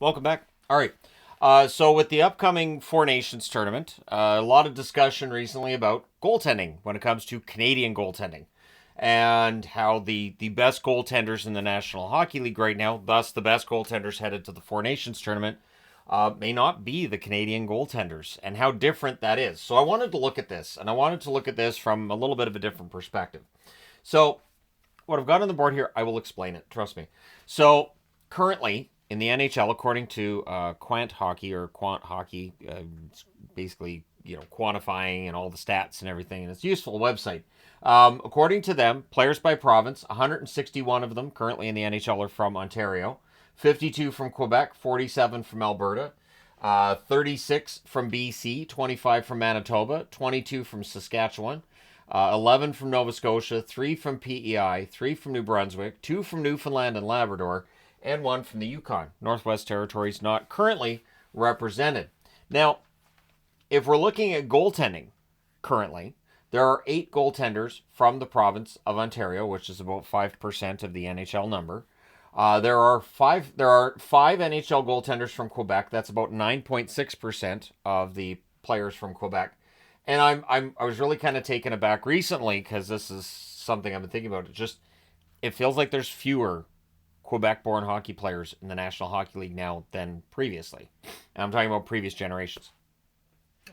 Welcome back. All right. So with the upcoming Four Nations tournament, a lot of discussion recently about goaltending when it comes to Canadian goaltending and how the best goaltenders in the National Hockey League right now, thus the best goaltenders headed to the Four Nations tournament, may not be the Canadian goaltenders and how different that is. So I wanted to look at this, and I wanted to look at this from a little bit of a different perspective. So what I've got on the board here, I will explain it. Trust me. So currently in the NHL, according to Quant Hockey or Quant Hockey, it's basically quantifying and all the stats and everything, and it's a useful website. According to them, players by province, 161 of them currently in the NHL are from Ontario, 52 from Quebec, 47 from Alberta, 36 from BC, 25 from Manitoba, 22 from Saskatchewan, 11 from Nova Scotia, 3 from PEI, 3 from New Brunswick, 2 from Newfoundland and Labrador, and 1 from the Yukon. Northwest Territories not currently represented. Now, if we're looking at goaltending currently, there are 8 goaltenders from the province of Ontario, which is about 5% of the NHL number. There are five NHL goaltenders from Quebec. That's about 9.6% of the players from Quebec. And I was really kind of taken aback recently because this is something I've been thinking about. It feels like there's fewer Quebec-born hockey players in the National Hockey League now than previously. And I'm talking about previous generations.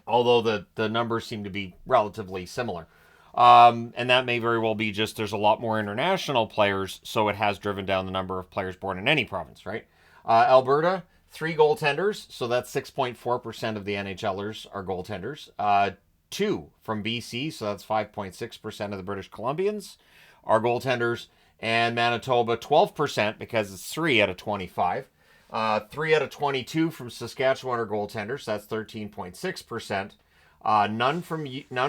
Although the numbers seem to be relatively similar. And that may very well be just there's a lot more international players, so it has driven down the number of players born in any province, right? Alberta, 3 goaltenders, so that's 6.4% of the NHLers are goaltenders. 2 from BC, so that's 5.6% of the British Columbians are goaltenders. And Manitoba, 12%, because it's 3 out of 25. 3 out of 22 from Saskatchewan are goaltenders. That's 13.6%. None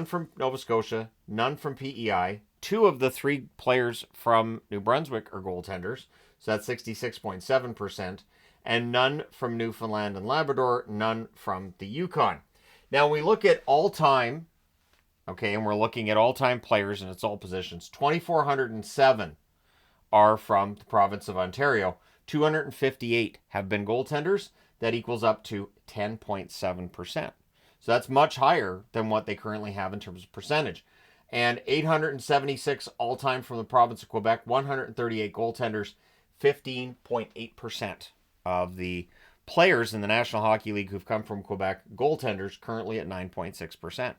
from Nova Scotia. None from PEI. 2 of the 3 players from New Brunswick are goaltenders. So that's 66.7%. And none from Newfoundland and Labrador. None from the Yukon. Now we look at all-time, okay, and we're looking at all-time players, and it's all positions. 2,407 are from the province of Ontario. 258 have been goaltenders. That equals up to 10.7%. So that's much higher than what they currently have in terms of percentage. And 876 all-time from the province of Quebec, 138 goaltenders, 15.8% of the players in the National Hockey League who've come from Quebec, goaltenders, currently at 9.6%.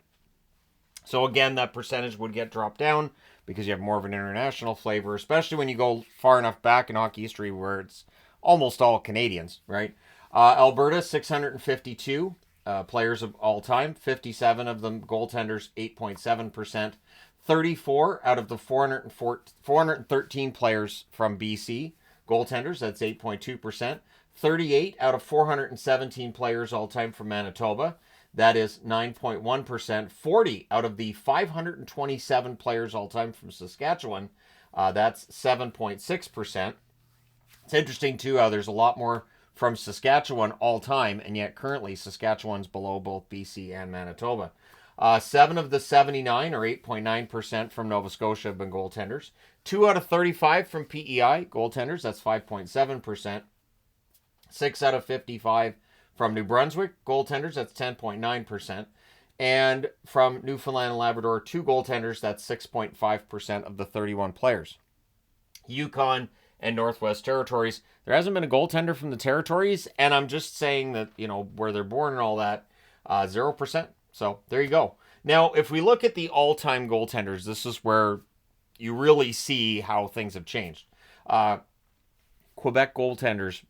So again, that percentage would get dropped down because you have more of an international flavor, especially when you go far enough back in hockey history where it's almost all Canadians, right? Alberta, 652 players of all time, 57 of them goaltenders, 8.7%. 34 out of the 413 players from BC, goaltenders, that's 8.2%. 38 out of 417 players all time from Manitoba, that is 9.1%. 40 out of the 527 players all time from Saskatchewan, that's 7.6%. It's interesting, too, how there's a lot more from Saskatchewan all time, and yet currently Saskatchewan's below both BC and Manitoba. 7 of the 79, or 8.9%, from Nova Scotia have been goaltenders. 2 out of 35 from PEI, goaltenders, that's 5.7%. 6 out of 55 from New Brunswick, goaltenders, that's 10.9%. And from Newfoundland and Labrador, 2 goaltenders, that's 6.5% of the 31 players. Yukon and Northwest Territories, there hasn't been a goaltender from the Territories, and I'm just saying that, where they're born and all that, 0%. So there you go. Now, if we look at the all-time goaltenders, this is where you really see how things have changed. Quebec goaltenders,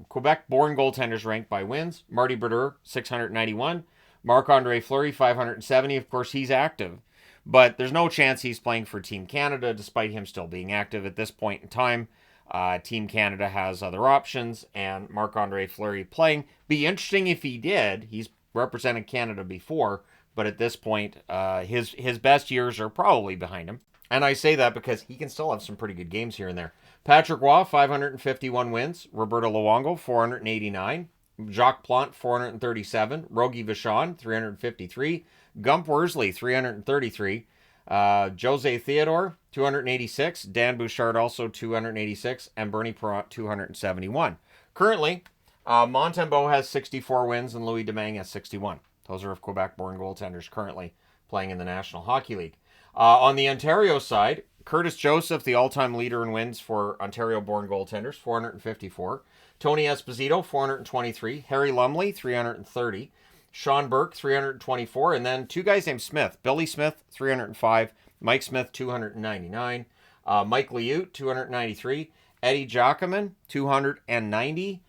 Quebec-born goaltenders ranked by wins. Marty Brodeur, 691. Marc-Andre Fleury, 570. Of course, he's active, but there's no chance he's playing for Team Canada, despite him still being active at this point in time. Team Canada has other options, and Marc-Andre Fleury playing. Be interesting if he did. He's represented Canada before, but at this point, his best years are probably behind him. And I say that because he can still have some pretty good games here and there. Patrick Roy, 551 wins. Roberto Luongo, 489. Jacques Plante, 437. Rogie Vachon, 353. Gump Worsley, 333. Jose Theodore, 286. Dan Bouchard, also 286. And Bernie Perrot, 271. Currently, Montembeault has 64 wins and Louis Domingue has 61. Those are Quebec-born goaltenders currently playing in the National Hockey League. On the Ontario side, Curtis Joseph, the all-time leader in wins for Ontario-born goaltenders, 454. Tony Esposito, 423. Harry Lumley, 330. Sean Burke, 324. And then two guys named Smith. Billy Smith, 305. Mike Smith, 299. Mike Liut, 293. Eddie Giacomin, 290.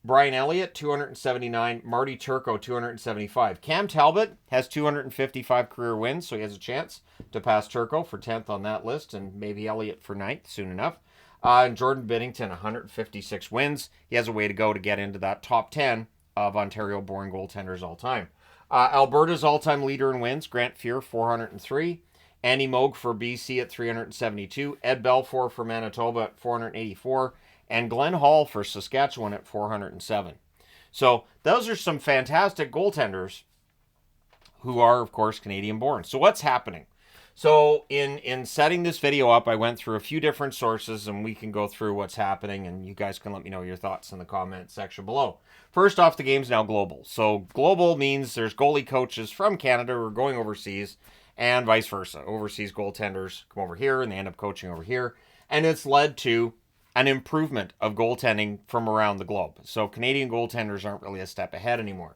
Brian Elliott, 279. Marty Turco, 275. Cam Talbot has 255 career wins, so he has a chance to pass Turco for 10th on that list, and maybe Elliott for 9th soon enough. And Jordan Binnington, 156 wins. He has a way to go to get into that top 10 of Ontario-born goaltenders all time. Alberta's all-time leader in wins, Grant Fir, 403. Andy Moog for BC at 372. Ed Belfour for Manitoba at 484. And Glenn Hall for Saskatchewan at 407. So those are some fantastic goaltenders who are, of course, Canadian-born. So what's happening? So in setting this video up, I went through a few different sources, and we can go through what's happening, and you guys can let me know your thoughts in the comment section below. First off, the game's now global. So global means there's goalie coaches from Canada who are going overseas, and vice versa. Overseas goaltenders come over here, and they end up coaching over here. And it's led to an improvement of goaltending from around the globe. So Canadian goaltenders aren't really a step ahead anymore.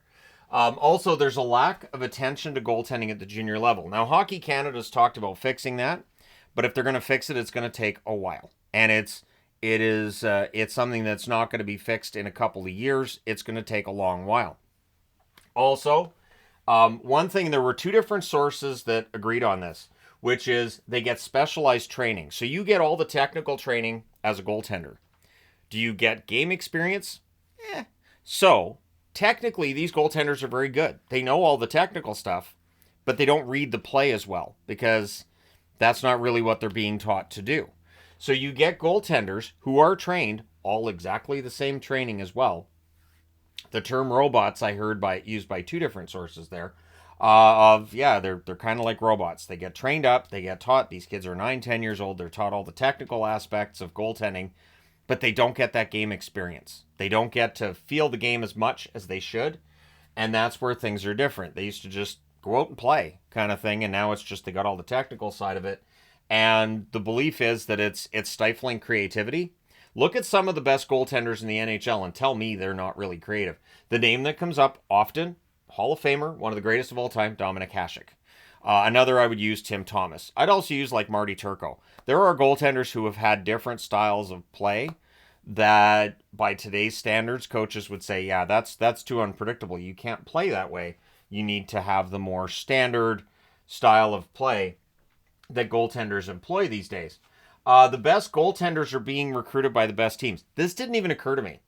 Also, there's a lack of attention to goaltending at the junior level. Now, Hockey Canada's talked about fixing that, but if they're going to fix it, it's going to take a while. And it's something that's not going to be fixed in a couple of years. It's going to take a long while. Also, one thing, there were two different sources that agreed on this, which is they get specialized training. So you get all the technical training as a goaltender. Do you get game experience? So, technically, these goaltenders are very good. They know all the technical stuff, but they don't read the play as well because that's not really what they're being taught to do. So you get goaltenders who are trained, all exactly the same training as well. The term robots I heard used by two different sources there. They're kind of like robots. They get trained up, they get taught. These kids are 9, 10 years old. They're taught all the technical aspects of goaltending, but they don't get that game experience. They don't get to feel the game as much as they should, and that's where things are different. They used to just go out and play kind of thing, and now it's just they got all the technical side of it, and the belief is that it's stifling creativity. Look at some of the best goaltenders in the NHL and tell me they're not really creative. The name that comes up often, Hall of Famer, one of the greatest of all time, Dominik Hasek. Another I would use, Tim Thomas. I'd also use like Marty Turco. There are goaltenders who have had different styles of play that by today's standards, coaches would say, yeah, that's too unpredictable. You can't play that way. You need to have the more standard style of play that goaltenders employ these days. The best goaltenders are being recruited by the best teams. This didn't even occur to me.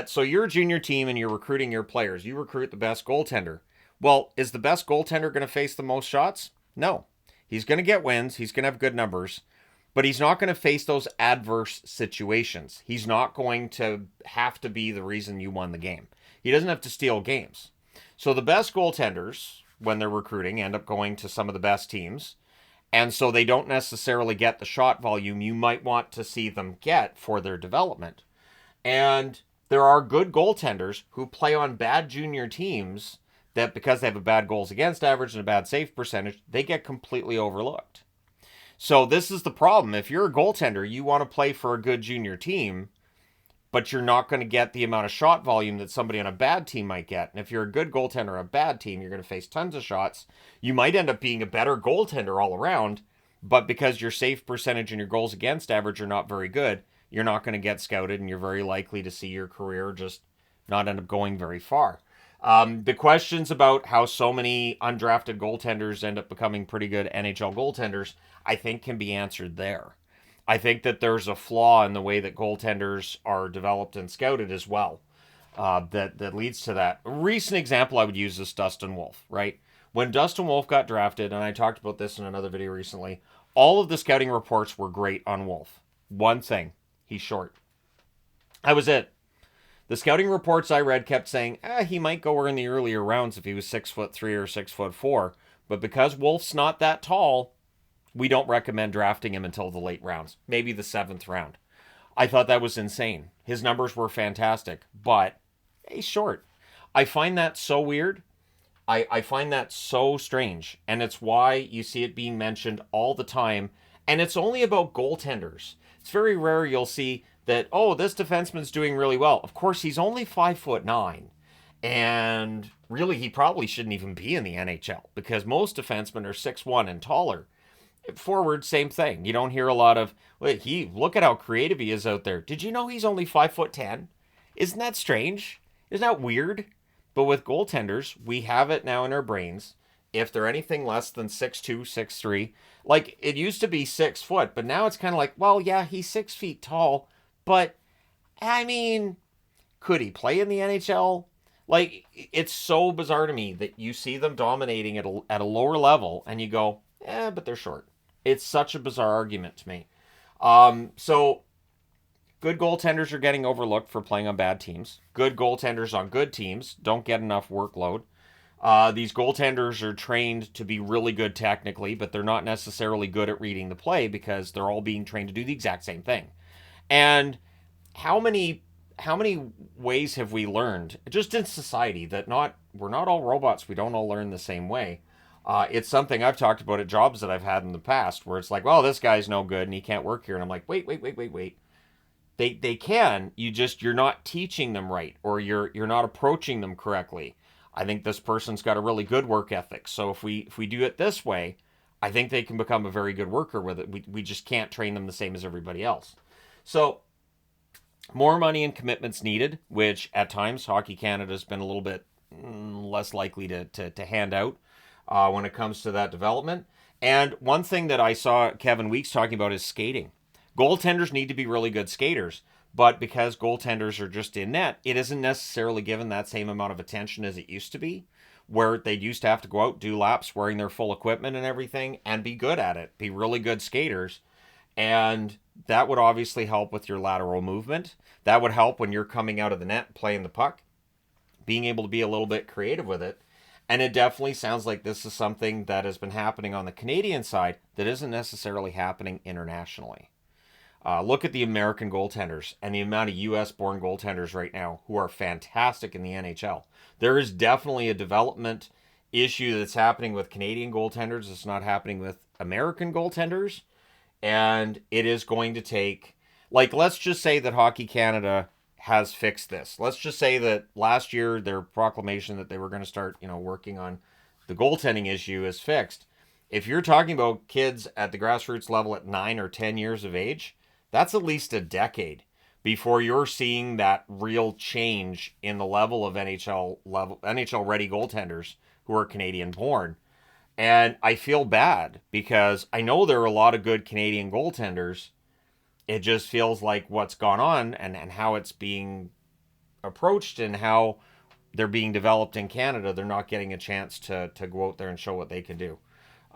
So you're a junior team and you're recruiting your players. You recruit the best goaltender. Well, is the best goaltender going to face the most shots? No. He's going to get wins. He's going to have good numbers. But he's not going to face those adverse situations. He's not going to have to be the reason you won the game. He doesn't have to steal games. So the best goaltenders, when they're recruiting, end up going to some of the best teams. And so they don't necessarily get the shot volume you might want to see them get for their development. And there are good goaltenders who play on bad junior teams that because they have a bad goals against average and a bad save percentage, they get completely overlooked. So this is the problem. If you're a goaltender, you want to play for a good junior team, but you're not going to get the amount of shot volume that somebody on a bad team might get. And if you're a good goaltender on a bad team, you're going to face tons of shots. You might end up being a better goaltender all around, but because your save percentage and your goals against average are not very good, you're not going to get scouted, and you're very likely to see your career just not end up going very far. The questions about how so many undrafted goaltenders end up becoming pretty good NHL goaltenders, I think can be answered there. I think that there's a flaw in the way that goaltenders are developed and scouted as well that leads to that. A recent example I would use is Dustin Wolf, right? When Dustin Wolf got drafted, and I talked about this in another video recently, all of the scouting reports were great on Wolf. One thing, he's short. That was it. The scouting reports I read kept saying, he might go in the earlier rounds if he was 6'3" or 6'4", but because Wolf's not that tall, we don't recommend drafting him until the late rounds, maybe the 7th round. I thought that was insane. His numbers were fantastic, but he's short. I find that so weird. I find that so strange. And it's why you see it being mentioned all the time. And it's only about goaltenders. It's very rare you'll see that, oh, this defenseman's doing really well. Of course, he's only 5'9". And really, he probably shouldn't even be in the NHL because most defensemen are 6'1" and taller. Forward, same thing. You don't hear a lot of, look at how creative he is out there. Did you know he's only 5'10"? Isn't that strange? Isn't that weird? But with goaltenders, we have it now in our brains. If they're anything less than 6'2", 6'3", like it used to be 6 foot, but now it's kind of like, well, yeah, he's 6 feet tall, but I mean, could he play in the NHL? Like, it's so bizarre to me that you see them dominating at a lower level and you go, but they're short. It's such a bizarre argument to me. So good goaltenders are getting overlooked for playing on bad teams. Good goaltenders on good teams don't get enough workload. These goaltenders are trained to be really good technically, but they're not necessarily good at reading the play because they're all being trained to do the exact same thing. And how many ways have we learned just in society that we're not all robots, we don't all learn the same way. It's something I've talked about at jobs that I've had in the past where it's like, well, this guy's no good and he can't work here. And I'm like, wait. They can, you're not teaching them right, or you're not approaching them correctly. I think this person's got a really good work ethic. So if we do it this way, I think they can become a very good worker with it. We just can't train them the same as everybody else. So more money and commitments needed, which at times Hockey Canada's been a little bit less likely to hand out when it comes to that development. And one thing that I saw Kevin Weeks talking about is skating. Goaltenders need to be really good skaters, but because goaltenders are just in net, it isn't necessarily given that same amount of attention as it used to be, where they used to have to go out, do laps, wearing their full equipment and everything, and be good at it, be really good skaters. And that would obviously help with your lateral movement. That would help when you're coming out of the net playing the puck, being able to be a little bit creative with it. And it definitely sounds like this is something that has been happening on the Canadian side that isn't necessarily happening internationally. Look at the American goaltenders and the amount of U.S.-born goaltenders right now who are fantastic in the NHL. There is definitely a development issue that's happening with Canadian goaltenders. It's not happening with American goaltenders. And it is going to take, let's just say that Hockey Canada has fixed this. Let's just say that last year their proclamation that they were going to start, working on the goaltending issue is fixed. If you're talking about kids at the grassroots level at 9 or 10 years of age, that's at least a decade before you're seeing that real change in the level of NHL ready goaltenders who are Canadian born. And I feel bad because I know there are a lot of good Canadian goaltenders. It just feels like what's gone on and how it's being approached and how they're being developed in Canada, they're not getting a chance to go out there and show what they can do.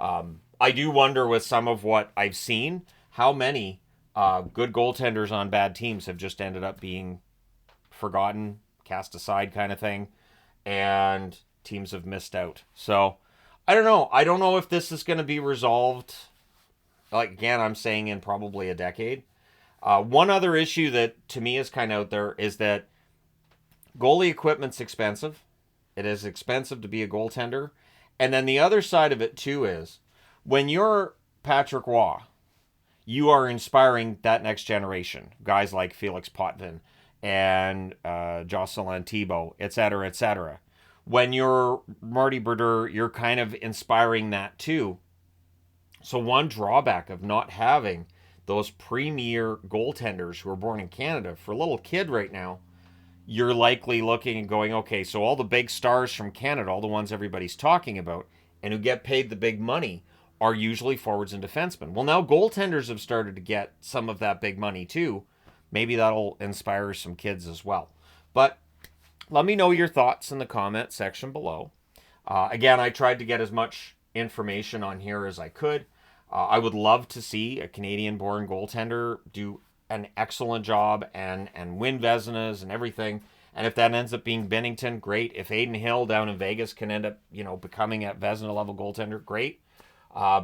I do wonder with some of what I've seen, how many good goaltenders on bad teams have just ended up being forgotten, cast aside kind of thing, and teams have missed out. So I don't know. I don't know if this is going to be resolved. Again, I'm saying in probably a decade. One other issue that to me is kind of out there is that goalie equipment's expensive. It is expensive to be a goaltender. And then the other side of it too is when you're Patrick Waugh, you are inspiring that next generation. Guys like Felix Potvin and Jocelyn Thibault, et cetera, et cetera. When you're Marty Brodeur, you're kind of inspiring that too. So one drawback of not having those premier goaltenders who are born in Canada, for a little kid right now, you're likely looking and going, okay, so all the big stars from Canada, all the ones everybody's talking about, and who get paid the big money, are usually forwards and defensemen. Well, now goaltenders have started to get some of that big money too. Maybe that'll inspire some kids as well. But let me know your thoughts in the comment section below. Again, I tried to get as much information on here as I could. I would love to see a Canadian-born goaltender do an excellent job and win Vezinas and everything. And if that ends up being Binnington, great. If Aiden Hill down in Vegas can end up, becoming a Vezina level goaltender, great.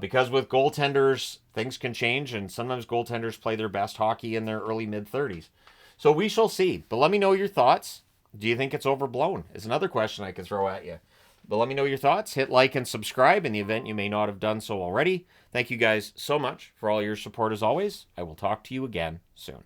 Because with goaltenders, things can change, and sometimes goaltenders play their best hockey in their early mid 30s. So we shall see. But let me know your thoughts. Do you think it's overblown? Is another question I could throw at you. But let me know your thoughts. Hit like and subscribe in the event you may not have done so already. Thank you guys so much for all your support as always. I will talk to you again soon.